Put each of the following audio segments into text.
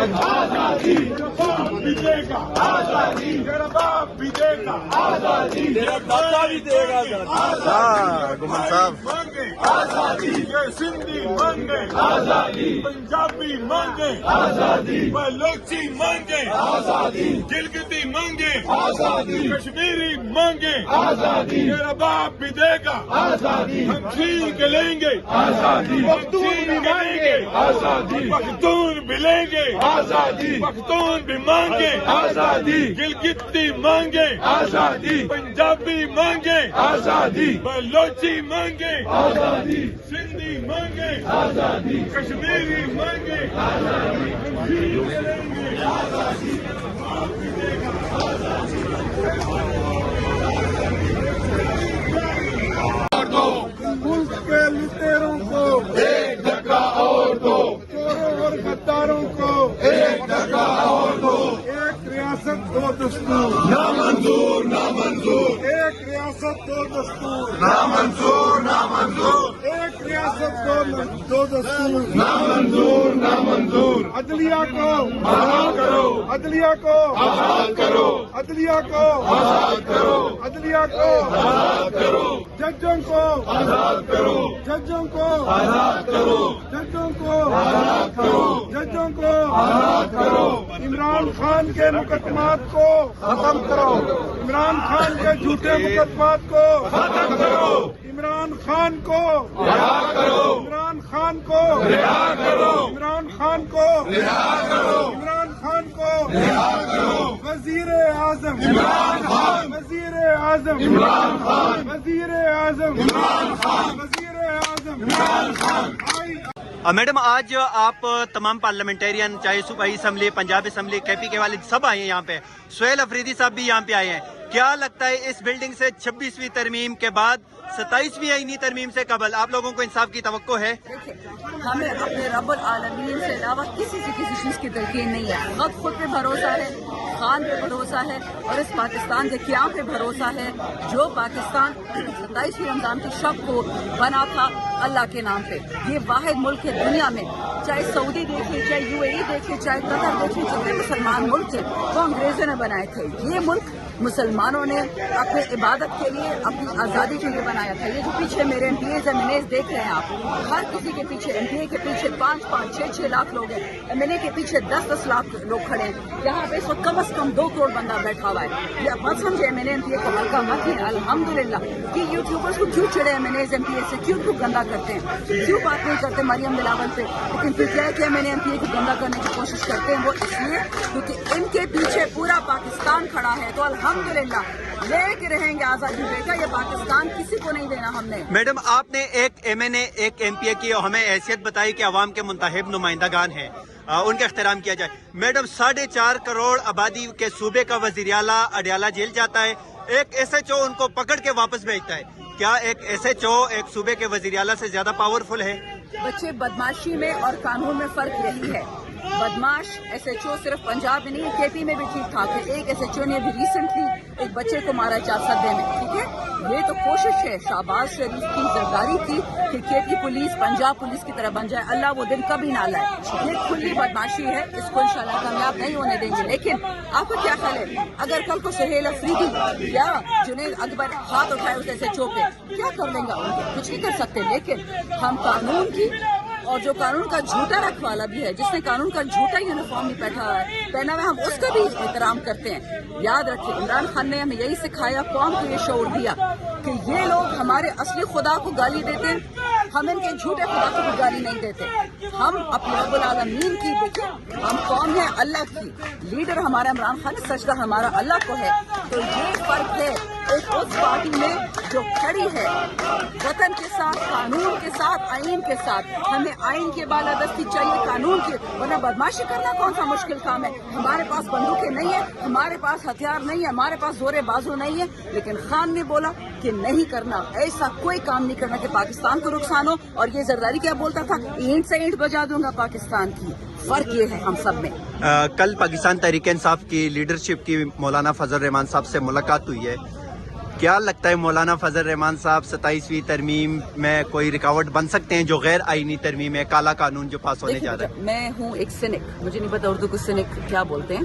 आजादी तेरा बाप भी देगा आजादी तेरा बाप भी देगा आजादी तेरा दादा भी देगा गुमान साहब मांगे आजादी ये सिंधी मांगे आजादी पंजाबी मांगे आजादी बलोची मांगे आजादी गिलगिती मांगे आजादी कश्मीरी मांगे आजादी तेरा बाप भी देगा आजादी हम छीन के लेंगे आजादी पख्तून भी मांगे आजादी पख्तून भी लेंगे आजादी पख्तून भी मांगे आजादी गिलगिती मांगे आजादी पंजाबी मांगे आजादी बलोची मांगे आजादी सिंधी मांगे आजादी कश्मीरी मांगे आजादी हम छीन के लेंगे आजादी मुल्क के लुटेरों को एक धक्का और दो चोरों और गद्दारों को एक धक्का और दो एक रियासत दो दस्तूर ना मंजूर ना मंजूर एक रियासत दो दस्तूर ना मंजूर ना मंजूर एक रियासत दो दस्तूर ना मंजूर ना मंजूर अदलिया को आजाद करो अदलिया को आजाद करो अदलिया को आजाद करो अदलिया को आजाद करो जजों को आजाद करो जजों को आजाद करो जजों को आजाद करो जजों को आजाद करो इमरान खान के मुकदमात को खत्म करो इमरान खान के झूठे मुकदमात को खत्म करो इमरान खान को रिहा करो इमरान खान को रिहा करो इमरान खान को रिहा करो इमरान खान को रिहा करो वजीर आजम इमरान खान वजीर आजम इमरान खान वजीर आजम इमरान खान वजीर आजम इमरान खान। मैडम आज आप तमाम पार्लियामेंटेरियन चाहे सूबाई असम्बली पंजाब असम्बली KP के वाले सब आए हैं यहाँ पे, सुहेल अफरीदी साहब भी यहाँ पे आए हैं। क्या लगता है इस बिल्डिंग से 26वीं तरमीम के बाद 27वीं आईनी तरमीम से कबल आप लोगों को इंसाफ की तवक्को है? देखिए, हमें अपने रब्बुल आलमीन से अलावा किसी से किसी चीज की तलकीन नहीं है। खुद पे भरोसा है, खान पे भरोसा है और इस पाकिस्तान के क़याम पे भरोसा है। जो पाकिस्तान 27वीं रमजान की शब को बना था अल्लाह के नाम पे, ये वाहिद मुल्क है दुनिया में, चाहे सऊदी देखिए, चाहे UAE देखिए, चाहे कतर देखिए, जितने मुसलमान मुल्क थे वो अंग्रेजों ने बनाए थे। ये मुल्क मुसलमानों ने अपने इबादत के लिए, अपनी आज़ादी के लिए बनाया था। ये जो पीछे मेरे MPAs MNAs देख रहे हैं आप, हर किसी के पीछे, MPA के पीछे 5-5, 6-6 लाख लोग हैं, MNA के पीछे 10-10 लाख लोग खड़े हैं। यहाँ पे इस वक्त कम से कम 2 करोड़ बंदा बैठा हुआ है। ये मत समझे MNA MPA को हल्का मत ही। अल्हम्दुलिल्लाह कि यूट्यूबर्स को क्यों चिड़े MNAs MPA से, क्यों गंदा करते हैं, क्यों बात नहीं करते मरियम बिलावल पे, लेकिन फिर क्या है कि MNA MPA को गंदा करने की कोशिश करते हैं। वो इसलिए क्योंकि इनके पीछे पूरा पाकिस्तान खड़ा है। तो अल्हम्दुलिल्लाह लेके रहेंगे आजादी बेटा, ये पाकिस्तान किसी को नहीं देना हमने। मैडम आपने एक MNA एक MPA की हमें हैसियत बताई कि अवाम के मुंतखब नुमाइंदागान हैं, उनका एहतराम किया जाए। मैडम 4.5 करोड़ आबादी के सूबे का वज़ीर आला अडयाला जेल जाता है, एक SHO उनको पकड़ के वापस भेजता है। क्या एक SHO एक सूबे के वज़ीर आला से ज्यादा पावरफुल है? बच्चे बदमाशी में और कानून में फर्क यही है। बदमाश SHO सिर्फ पंजाब में नहीं, KP में भी ठीक ठाक है। एक SHO ने भी रिसेंटली एक बच्चे को मारा 4 सदे में, ठीक है। ये तो कोशिश है शहबाज शरीफ की, जरदारी की कि KP पुलिस पंजाब पुलिस की तरह बन जाए। अल्लाह वो दिन कभी ना लाए। ये खुली बदमाशी है, इसको इंशाल्लाह कामयाब नहीं होने देंगे। लेकिन आपका क्या ख्याल है, अगर कल को सुहेल अफरीदी या जुनैद अकबर हाथ उठाए उस SHO पे, क्या कर लेंगे? कुछ नहीं कर सकते। लेकिन हम कानून की और जो कानून का झूठा रखवाला भी है, जिसने कानून का झूठा यूनिफॉर्म भी पहना है, हम उसका भी एहतराम करते हैं। याद रखिए, इमरान खान ने हमें यही सिखाया, कौम को ये शऊर दिया कि ये लोग हमारे असली खुदा को गाली देते हैं, हम इनके झूठे खुदा को भी गाली नहीं देते। हम अपने रब्बुल आलमीन की, देखिए हम कौन है अल्लाह की, लीडर हमारा इमरान खान है, सजदा हमारा अल्लाह को है। तो ये फर्क है एक उस पार्टी में जो खड़ी है वतन के साथ, कानून के साथ, आइन के साथ। हमें आइन की बालादस्ती चाहिए, कानून की, वरना बदमाशी करना कौन सा मुश्किल काम है। हमारे पास बंदूकें नहीं है, हमारे पास हथियार नहीं है, हमारे पास जोरे बाजू नहीं है, लेकिन खान ने बोला कि नहीं करना, ऐसा कोई काम नहीं करना कि पाकिस्तान को नुकसान हो। और ये जरदारी क्या बोलता था, ईंट से ईंट बजा दूंगा पाकिस्तान की। फर्क ये है हम सब में। कल पाकिस्तान तहरीक इंसाफ की लीडरशिप की मौलाना फजल रहमान साहब से मुलाकात हुई है, کیا لگتا ہے مولانا فضل الرحمان صاحب 27ویں ترمیم میں کوئی رکاوٹ بن سکتے ہیں جو غیر آئینی ترمیم ہے، کالا قانون جو پاس ہونے جا رہا ہے؟ میں ہوں ایک سینک، مجھے نہیں پتا اردو کو سینک کیا بولتے ہیں.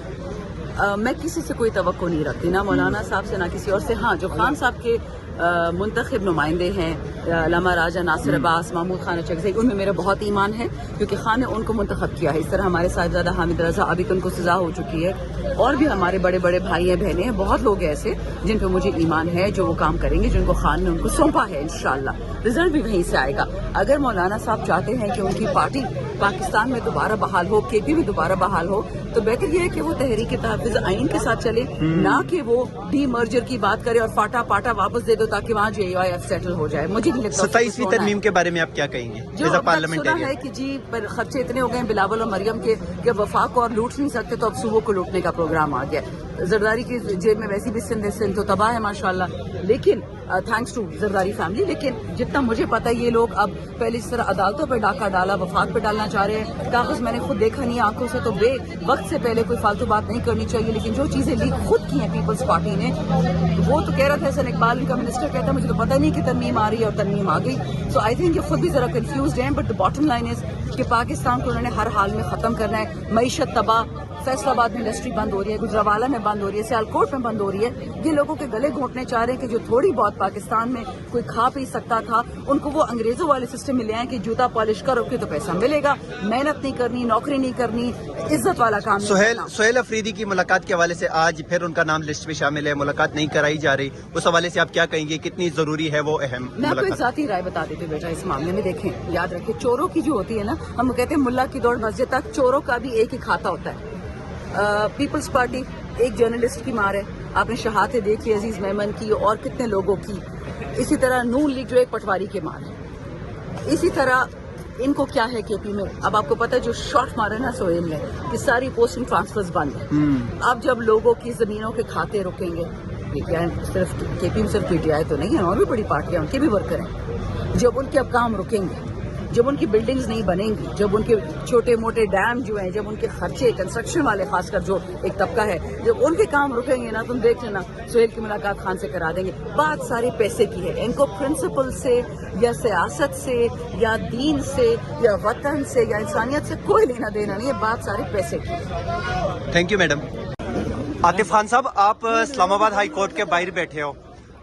میں کسی سے کوئی توقع نہیں رکھتی، نہ مولانا صاحب سے نہ کسی اور سے. ہاں جو خان صاحب کے منتخب نمائندے ہیں، علامہ راجہ، ناصر عباس، محمود خان اچکزئی، ان میں میرا بہت ایمان ہے کیونکہ خان نے ان کو منتخب کیا ہے. اس طرح ہمارے صاحبزادہ حامد رضا، ابھی تو ان کو سزا ہو چکی ہے، اور بھی ہمارے بڑے بڑے بھائی ہیں، بہنیں ہیں، بہت لوگ ایسے جن پہ مجھے ایمان ہے جو وہ کام کریں گے جن کو خان نے ان کو سونپا ہے. انشاءاللہ رزلٹ بھی وہیں سے آئے گا. اگر مولانا صاحب چاہتے ہیں کہ ان کی پارٹی پاکستان میں دوبارہ بحال ہو، کے پی میں دوبارہ بحال ہو، تو بہتر یہ ہے کہ وہ تحریک تحفظ آئین کے ساتھ چلے، نہ کہ وہ ڈی مرجر کی بات کرے اور فاٹا پاٹا واپس دے دو تاکہ وہاں جے آئی ایف سیٹل ہو جائے. مجھے نہیں لگتا 27ویں ترمیم کے بارے میں آپ کیا کہیں گے؟ جو اب تک سنا ہے کہ جی خرچے اتنے ہو گئے ہیں بلاول اور مریم کے کہ اب وفاق کو اور لوٹ نہیں سکتے، تو اب صوبوں کو لوٹنے کا پروگرام آ گیا. زرداری کی جیب میں ویسی بھی سندھ تو تباہ ہے ماشاءاللہ، لیکن تھینکس ٹو زرداری فیملی. لیکن جتنا مجھے پتا یہ لوگ اب پہلے اس طرح عدالتوں پہ ڈاکہ ڈالا، وفاق پہ ڈالنا چاہ رہے ہیں. کاغذ میں نے خود دیکھا نہیں آنکھوں سے، تو بے وقت سے پہلے کوئی فالتو بات نہیں کرنی چاہیے. لیکن جو چیزیں لیک خود کی ہیں پیپلز پارٹی نے، وہ تو کہہ رہا تھا حسن اقبال ان کا منسٹر کہتا ہے مجھے تو پتہ نہیں کہ ترمیم آ رہی ہے اور ترمیم آ گئی. سو آئی تھنک یہ خود بھی ذرا کنفیوزڈ ہیں. But the bottom line is کہ پاکستان کو انہوں نے ہر حال میں ختم کرنا ہے. معیشت تباہ، فیصل آباد میں انڈسٹری بند ہو رہی ہے، گجرانوالہ میں بند ہو رہی ہے، سیالکوٹ میں بند ہو رہی ہے. یہ لوگوں کے گلے گھونٹنے چاہ رہے ہیں کہ جو تھوڑی بہت پاکستان میں کوئی کھا پی سکتا تھا ان کو وہ انگریزوں والے سسٹم میں لے آئیں کہ جوتا پالش کرو کہ تو پیسہ ملے گا، محنت نہیں کرنی، نوکری نہیں کرنی، عزت والا کام نہیں کرنا. سہیل افریدی کی ملاقات کے حوالے سے آج پھر ان کا نام لسٹ میں شامل ہے، ملاقات نہیں کرائی جا رہی، اس حوالے سے آپ کیا کہیں گے؟ کتنی ضروری ہے وہ اہم میں آپ کو ایک ملاقات؟ ذاتی رائے بتا دیتی ہوں بیٹا اس معاملے میں. دیکھیں یاد رکھیں چوروں کی جو ہوتی ہے نا، ہم کہتے ہیں ملا کی دوڑ مسجد تک، چوروں کا بھی ایک ہی کھاتا ہوتا ہے. پیپلز پارٹی ایک جرنلسٹ کی مار ہے، آپ نے شہادتیں دیکھی عزیز میمن کی اور کتنے لوگوں کی. اسی طرح نون لیگ جو ایک پٹواری کے مار ہے. اسی طرح ان کو کیا ہے کے پی میں، اب آپ کو پتا ہے جو شاٹ مارے نا سہیل نے کہ ساری پوسٹنگ ٹرانسفرز بند ہیں. اب جب لوگوں کی زمینوں کے کھاتے رکیں گے، صرف کے پی میں صرف پی ٹی آئی تو نہیں ہے، اور بھی بڑی پارٹیاں ان کے بھی ورکر ہیں. جب ان کے اب کام رکیں گے، جب ان کی بلڈنگز نہیں بنیں گی، جب ان کے چھوٹے موٹے ڈیم جو ہیں، جب ان کے خرچے کنسٹرکشن والے خاص کر جو ایک طبقہ ہے، جب ان کے کام رکیں گے نا، تم دیکھ لینا سہیل کی ملاقات خان سے کرا دیں گے. بات سارے پیسے کی ہے. ان کو پرنسپل سے یا سیاست سے یا دین سے یا وطن سے یا انسانیت سے کوئی لینا دینا نہیں ہے. بات سارے پیسے کی ہے. Thank you madam. Atif Khan صاحب، آپ اسلام آباد ہائی کورٹ کے باہر بیٹھے ہو،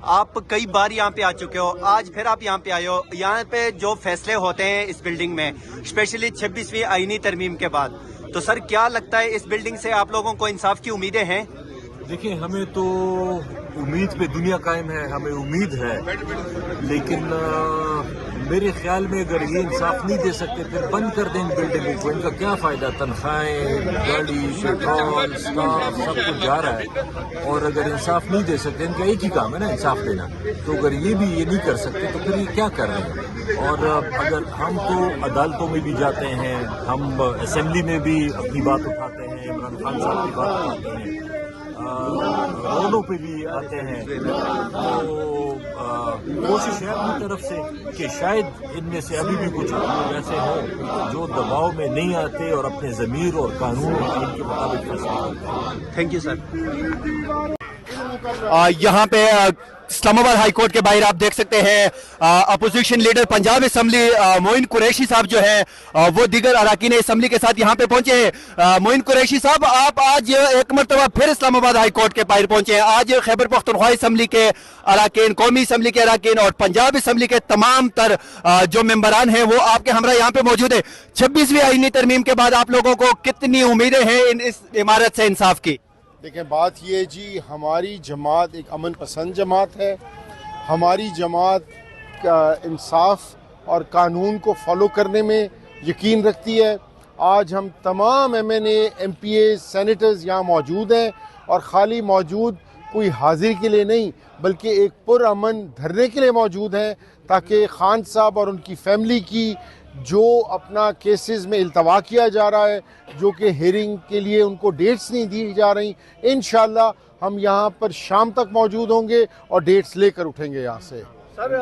آپ کئی بار یہاں پہ آ چکے ہو، آج پھر آپ یہاں پہ آئے ہو. یہاں پہ جو فیصلے ہوتے ہیں اس بلڈنگ میں، اسپیشلی 26ویں آئینی ترمیم کے بعد، تو سر کیا لگتا ہے اس بلڈنگ سے آپ لوگوں کو انصاف کی امیدیں ہیں؟ دیکھیں ہمیں تو امید پہ دنیا قائم ہے، ہمیں امید ہے، لیکن میرے خیال میں اگر یہ انصاف نہیں دے سکتے پھر بند کر دیں بلڈنگوں کو. ان کا کیا فائدہ؟ تنخواہیں، گاڑی، پیٹرول، اسٹاف سب کچھ جا رہا ہے. اور اگر انصاف نہیں دے سکتے، ان کا ایک ہی کام ہے نا انصاف دینا، تو اگر یہ بھی یہ نہیں کر سکتے تو پھر یہ کیا کر رہے ہیں؟ اور اگر ہم تو عدالتوں میں بھی جاتے ہیں، ہم اسمبلی میں بھی اپنی بات اٹھاتے ہیں، عمران خان صاحب کی بات اٹھاتے ہیں، روڈوں پہ بھی آتے ہیں، تو کوشش ہے اپنی طرف سے کہ شاید ان میں سے ابھی بھی کچھ لوگ ایسے ہوں جو دباؤ میں نہیں آتے اور اپنے ضمیر اور قانون اور آئین کے مطابق فیصلہ کرتے ہیں. Thank you sir. یہاں پہ اسلام آباد ہائی کورٹ کے باہر آپ دیکھ سکتے ہیں اپوزیشن لیڈر پنجاب اسمبلی معین قریشی صاحب جو ہے وہ دیگر اراکین اسمبلی کے ساتھ یہاں پہ پہنچے ہیں. معین قریشی صاحب، آپ آج ایک مرتبہ پھر اسلام آباد ہائی کورٹ کے باہر پہنچے ہیں. آج خیبر پختونخوا اسمبلی کے اراکین، قومی اسمبلی کے اراکین اور پنجاب اسمبلی کے تمام تر جو ممبران ہیں وہ آپ کے ہمراہ یہاں پہ موجود ہیں. 26ویں آئینی ترمیم کے بعد آپ لوگوں کو کتنی امیدیں ہیں اس عمارت سے انصاف کی؟ دیکھیں بات یہ جی، ہماری جماعت ایک امن پسند جماعت ہے. ہماری جماعت کا انصاف اور قانون کو فالو کرنے میں یقین رکھتی ہے. آج ہم تمام ایم این اے، ایم پی اے، سینیٹرز یہاں موجود ہیں، اور خالی موجود کوئی حاضر کے لیے نہیں بلکہ ایک پرامن دھرنے کے لیے موجود ہیں، تاکہ خان صاحب اور ان کی فیملی کی جو اپنا کیسز میں التوا کیا جا رہا ہے، جو کہ ہیئرنگ کے لیے ان کو ڈیٹس نہیں دی جا رہی، انشاءاللہ ہم یہاں پر شام تک موجود ہوں گے اور ڈیٹس لے کر اٹھیں گے یہاں سے. سر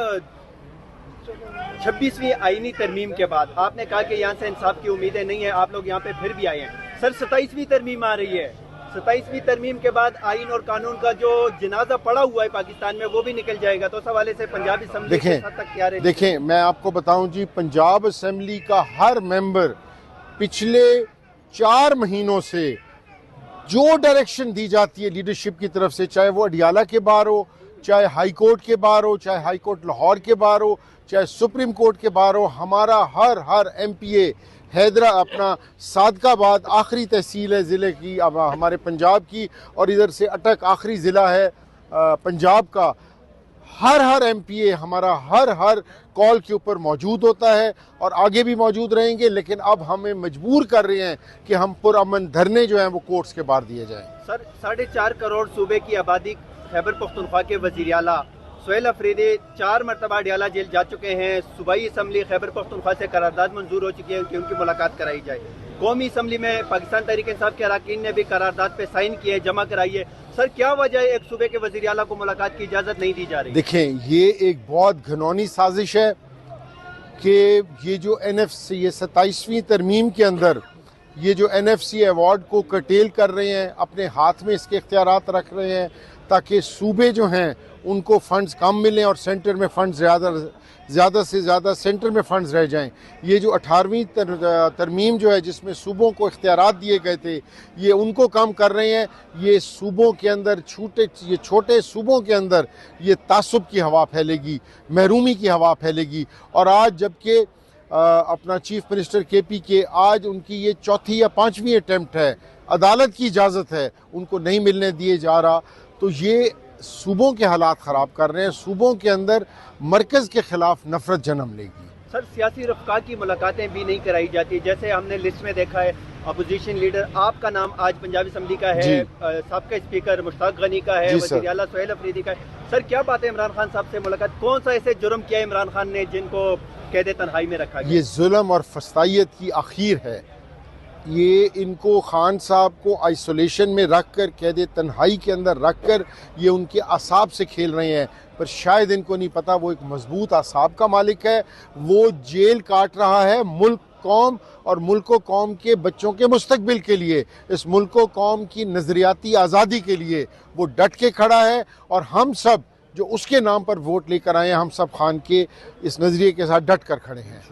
26ویں آئینی ترمیم کے بعد آپ نے کہا کہ یہاں سے انصاف کی امیدیں نہیں ہیں، آپ لوگ یہاں پہ پھر بھی آئے ہیں. سر 27ویں ترمیم آ رہی ہے، 27वीं तरमीम के बाद आइन और कानून का जो जनाजा पड़ा हुआ है पाकिस्तान में वो भी निकल जाएगा, तो उस हवाले से पंजाब असेंबली किस हद तक तैयार है? देखें मैं आपको बताऊं जी, पंजाब असेंबली का हर मेंबर पिछले 4 महीनों से जो डायरेक्शन दी जाती है लीडरशिप की तरफ से, चाहे वो अडियाला के बार हो, चाहे हाई कोर्ट के बार हो, चाहे हाई कोर्ट लाहौर के बार हो, चाहे सुप्रीम कोर्ट के बार हो, हमारा हर MPA हैदरा अपना सादकाबाद आखिरी तहसील है ज़िले की, अब हमारे पंजाब की, और इधर से अटक आखिरी ज़िला है पंजाब का, हर MPA हमारा हर कॉल के ऊपर मौजूद होता है और आगे भी मौजूद रहेंगे। लेकिन अब हमें मजबूर कर रहे हैं कि हम पुरअमन धरने जो हैं वो कोर्ट्स के बाहर दिए जाएं। सर 4.5 करोड़ सूबे की आबादी खैबर पख्तूनख्वा के वज़ीर आला सुहेल अफरीदी 4 मरतबा अडियाला जेल जा चुके हैं। सूबाई असम्बली खैबर पख्तूनख्वा से करारदाद मंजूर हो चुकी है कि उनकी मुलाकात कराई जाए। कौमी असम्बली में पाकिस्तान तहरीक इंसाफ के अरकान ने भी करारदाद पे साइन किए, जमा कराई है। सर क्या वजह है एक सूबे के वज़ीर आला को मुलाकात की इजाज़त नहीं दी जा रही? देखें ये एक बहुत घिनौनी साजिश है कि ये जो NFC, ये 27वीं तरमीम के अंदर ये जो NFC अवार्ड को कर्टेल कर रहे हैं, अपने हाथ में इसके इख्तियारात रख रहे हैं ताकि सूबे जो हैं उनको फंड्स कम मिलें और सेंटर में फंड्स ज़्यादा से ज़्यादा सेंटर में फंड्स रह जाएं। ये जो 18वीं तरमीम जो है जिसमें सूबों को इख्तियारात दिए गए थे, ये उनको कम कर रहे हैं। ये सूबों के अंदर छोटे सूबों के अंदर ये तासुब की हवा फैलेगी, महरूमी की हवा फैलेगी। और आज जबकि अपना चीफ मिनिस्टर KP के आज उनकी ये 4थी या 5वीं अटेम्प्ट है, अदालत की इजाज़त है, उनको नहीं मिलने दिए जा रहा, तो ये सूबों के हालात ख़राब कर रहे हैं। सूबों के अंदर मरकज़ के ख़िलाफ़ नफ़रत जन्म लेगी। सर सियासी रफ़्का की मुलाकातें भी नहीं कराई जाती, जैसे हमने लिस्ट में देखा है अपोजिशन लीडर आपका नाम आज पंजाब असेंबली का है, साबका स्पीकर मुश्ताक गनी का है, वज़ीर आला सुहेल अफरीदी का है। सर क्या बात है इमरान खान साहब से मुलाकात, कौन सा ऐसे जुर्म किया इमरान खान ने जिनको कैद तन्हाई में रखा गया? ये जुल्म और फस्तायत की आखिर है। ये इनको खान साहब को आइसोलेशन में रख कर, कैद तन्हाई के अंदर रख कर ये उनके असाब से खेल रहे हैं, पर शायद इनको नहीं पता वो एक मजबूत असाब का मालिक है। वो जेल काट रहा है मुल्क कौम और मुल्क व कौम के बच्चों के मुस्तकबिल के लिए, इस मुल्क व कौम की नज़रियाती आज़ादी के लिए वो डट के खड़ा है। और हम सब जो उसके नाम पर वोट लेकर आए हैं, हम सब खान के इस नज़रिए के साथ डट कर खड़े हैं।